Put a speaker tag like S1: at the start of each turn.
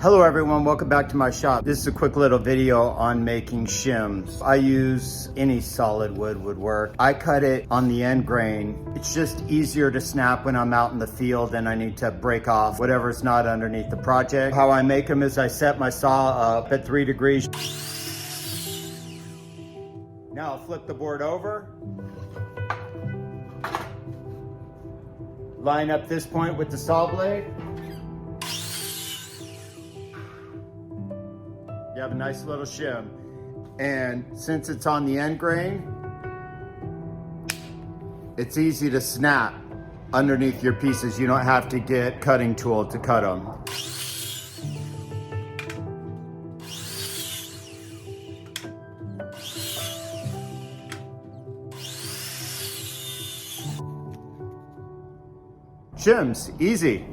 S1: Hello everyone, welcome back to my shop. This is a quick little video on making shims. I use any solid wood would work. I cut it on the end grain. It's just easier to snap when I'm out in the field and I need to break off whatever's not underneath the project. How I make them is I set my saw up at 3 degrees. Now I'll flip the board over. Line up this point with the saw blade. You have a nice little shim. And since it's on the end grain, it's easy to snap underneath your pieces. You don't have to get cutting tool to cut them. Shims, easy.